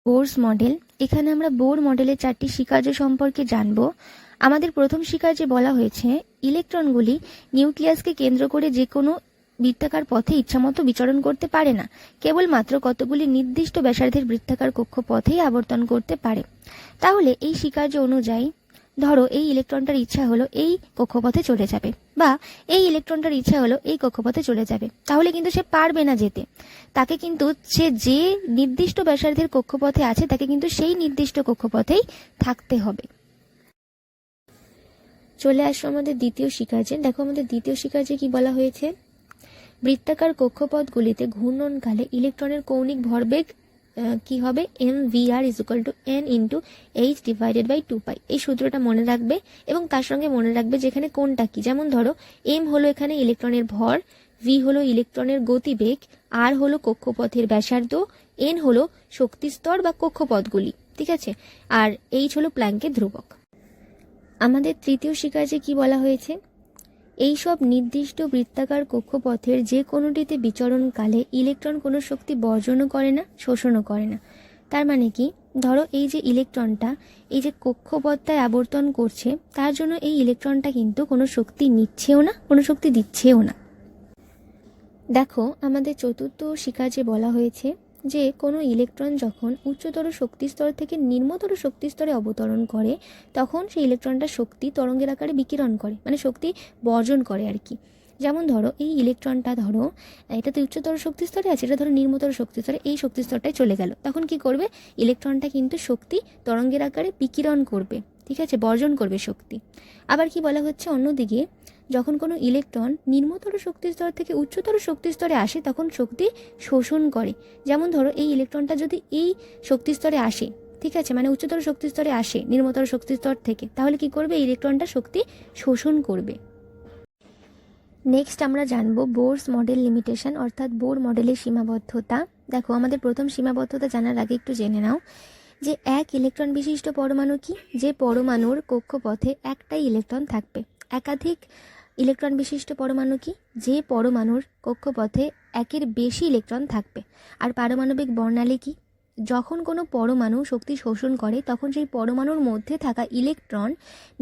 বোরস model. এখানে আমরা bore মডেলের 4টি স্বীকার্য সম্পর্কে জানব। আমাদের প্রথম স্বীকার্যে বলা হয়েছে ইলেকট্রনগুলি নিউক্লিয়াসকে কেন্দ্র করে যে কোনো বৃত্তাকার পথে ইচ্ছামতো বিচরণ করতে পারে না, কেবলমাত্র কতগুলি নির্দিষ্ট ব্যাসার্ধের বৃত্তাকার কক্ষপথেই আবর্তন করতে পারে। তাহলে এই স্বীকার্য অনুযায়ী ধরো এই ইলেকট্রনটার ইচ্ছা হলো এই কক্ষপথে চলে যাবে, বা এই ইলেকট্রনটার ইচ্ছা হলো এই কক্ষপথে চলে যাবে, তাহলে কিন্তু সে পারবে না যেতে। তাকে কিন্তু সে যে নির্দিষ্ট ব্যাসার্ধের কক্ষপথে আছে তাকে কিন্তু সেই নির্দিষ্ট কক্ষপথেই থাকতে হবে। চলে আসো আমাদের দ্বিতীয় স্বীকার্যে। দেখো আমাদের দ্বিতীয় স্বীকার্যে কি বলা হয়েছে, বৃত্তাকার কক্ষপথগুলিতে ঘূর্ণনকালে ইলেকট্রনের কৌণিক ভরবেগ কি হবে, mvr = n × h/2π। এই সূত্রটা মনে রাখবে এবং তার সঙ্গে মনে রাখবে যেখানে কোনটা কি। যেমন ধরো m হলো এখানে ইলেকট্রনের ভর, v হলো ইলেকট্রনের গতিবেগ, r হলো কক্ষপথের ব্যাসার্ধ, n হলো শক্তিস্তর বা কক্ষপথগুলি, ঠিক আছে, আর h হলো প্ল্যাঙ্কের ধ্রুবক। আমাদের তৃতীয় স্বীকার্যে কি বলা হয়েছে, এই সব নির্দিষ্ট বৃত্তাকার কক্ষপথের যে কোনোটিতে বিচরণকালে ইলেকট্রন কোনো শক্তি বর্জনও করে না, শোষণও করে না। তার মানে কি, ধরো এই যে ইলেকট্রনটা এই যে কক্ষপথটায় আবর্তন করছে, তার জন্য এই ইলেকট্রনটা কিন্তু কোনো শক্তি নিচ্ছেও না, কোনো শক্তি দিচ্ছেও না। দেখো আমাদের চতুর্থ স্বীকার্যে বলা হয়েছে যে কোনো ইলেকট্রন যখন উচ্চতর শক্তিস্তর থেকে নিম্নতর শক্তিস্তরে অবতরণ করে তখন সেই ইলেকট্রনটা শক্তি তরঙ্গের আকারে বিকিরণ করে, মানে শক্তি বর্জন করে আর কি। যেমন ধরো এই ইলেকট্রনটা ধরো এটা তো উচ্চতর শক্তিস্তরে আছে, এটা ধরো নিম্নতর শক্তিস্তরে, এই শক্তিস্তরটায় চলে গেল, তখন কি করবে, ইলেকট্রনটা কিন্তু শক্তি তরঙ্গের আকারে বিকিরণ করবে, ঠিক আছে, বর্জন করবে শক্তি। আবার কি বলা হচ্ছে, অন্যদিকে যখন কোনো ইলেকট্রন নিম্নতর শক্তিস্তর থেকে উচ্চতর শক্তিস্তরে আসে তখন শক্তি শোষণ করে। যেমন ধরো এই ইলেকট্রনটা যদি এই শক্তিস্তরে আসে, ঠিক আছে, মানে উচ্চতর শক্তিস্তরে আসে নিম্নতর শক্তিস্তর থেকে, তাহলে কি করবে, এই ইলেকট্রনটা শক্তি শোষণ করবে। নেক্সট আমরা জানবো বোরস মডেল লিমিটেশন, অর্থাৎ বোর মডেলের সীমাবদ্ধতা। দেখো আমাদের প্রথম সীমাবদ্ধতা জানার আগে একটু জেনে নাও যে এক ইলেকট্রন বিশিষ্ট পরমাণু কি, যে পরমাণুর কক্ষপথে একটাই ইলেকট্রন থাকবে। একাধিক ইলেকট্রন বিশিষ্ট পরমাণু কি, যে পরমাণুর কক্ষপথে একের বেশি ইলেকট্রন থাকবে। আর পারমাণবিক বর্ণালী কি, যখন কোনো পরমাণু শক্তি শোষণ করে তখন সেই পরমাণুর মধ্যে থাকা ইলেকট্রন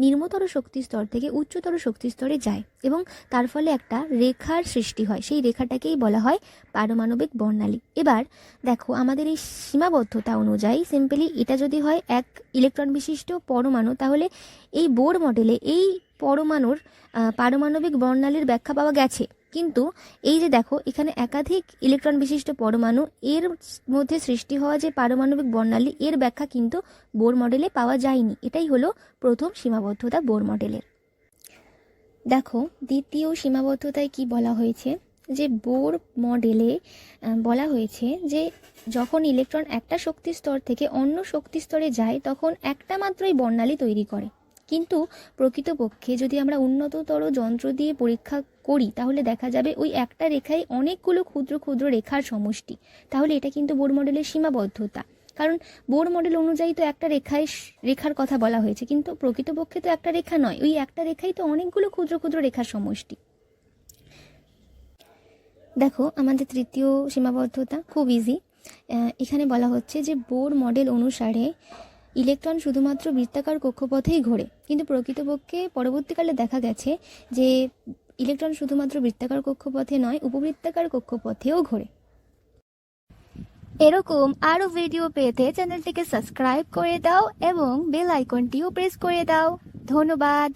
নিম্নতর শক্তিস্তর থেকে উচ্চতর শক্তিস্তরে যায় এবং তার ফলে একটা রেখার সৃষ্টি হয়, সেই রেখাটাকেই বলা হয় পারমাণবিক বর্ণালী। এবার দেখো আমাদের এই সীমাবদ্ধতা অনুযায়ী সিম্পলি এটা যদি হয় এক ইলেকট্রন বিশিষ্ট পরমাণু, তাহলে এই বোর মডেলে এই পরমাণুর পারমাণবিক বর্ণালীর ব্যাখ্যা পাওয়া গেছে, কিন্তু এই যে দেখো এখানে একাধিক ইলেকট্রন বিশিষ্ট পরমাণু, এর মধ্যে সৃষ্টি হওয়া যে পারমাণবিক বর্ণালী, এর ব্যাখ্যা কিন্তু বোর মডেলে পাওয়া যায়নি। এটাই হলো প্রথম সীমাবদ্ধতা বোর মডেলের। দেখো দ্বিতীয় সীমাবদ্ধতায় কি বলা হয়েছে, যে বোর মডেলে বলা হয়েছে যে যখন ইলেকট্রন একটা শক্তি স্তর থেকে অন্য শক্তি স্তরে যায় তখন একটা মাত্রই বর্ণালী তৈরি করে, কিন্তু প্রকৃতপক্ষে যদি আমরা উন্নততর যন্ত্র দিয়ে পরীক্ষা করি তাহলে দেখা যাবে ওই একটা রেখায় অনেকগুলো ক্ষুদ্র ক্ষুদ্র রেখার সমষ্টি। তাহলে এটা কিন্তু বোর মডেলের সীমাবদ্ধতা, কারণ বোর মডেল অনুযায়ী তো একটা রেখার কথা বলা হয়েছে, কিন্তু প্রকৃতপক্ষে তো একটা রেখা নয়, ওই একটা রেখাই তো অনেকগুলো ক্ষুদ্র ক্ষুদ্র রেখার সমষ্টি। দেখো আমাদের তৃতীয় সীমাবদ্ধতা খুব ইজি। এখানে বলা হচ্ছে যে বোর মডেল অনুসারে ইলেকট্রন শুধুমাত্র বৃত্তাকার কক্ষপথেই ঘোরে, কিন্তু প্রকৃতপক্ষে পরবর্তীকালে দেখা গেছে যে ইলেকট্রন শুধুমাত্র বৃত্তাকার কক্ষপথে নয়, উপবৃত্তাকার কক্ষপথেও ঘোরে। এরকম আরও ভিডিও পেতে চ্যানেলটিকে সাবস্ক্রাইব করে দাও এবং বেল আইকনটিও প্রেস করে দাও। ধন্যবাদ।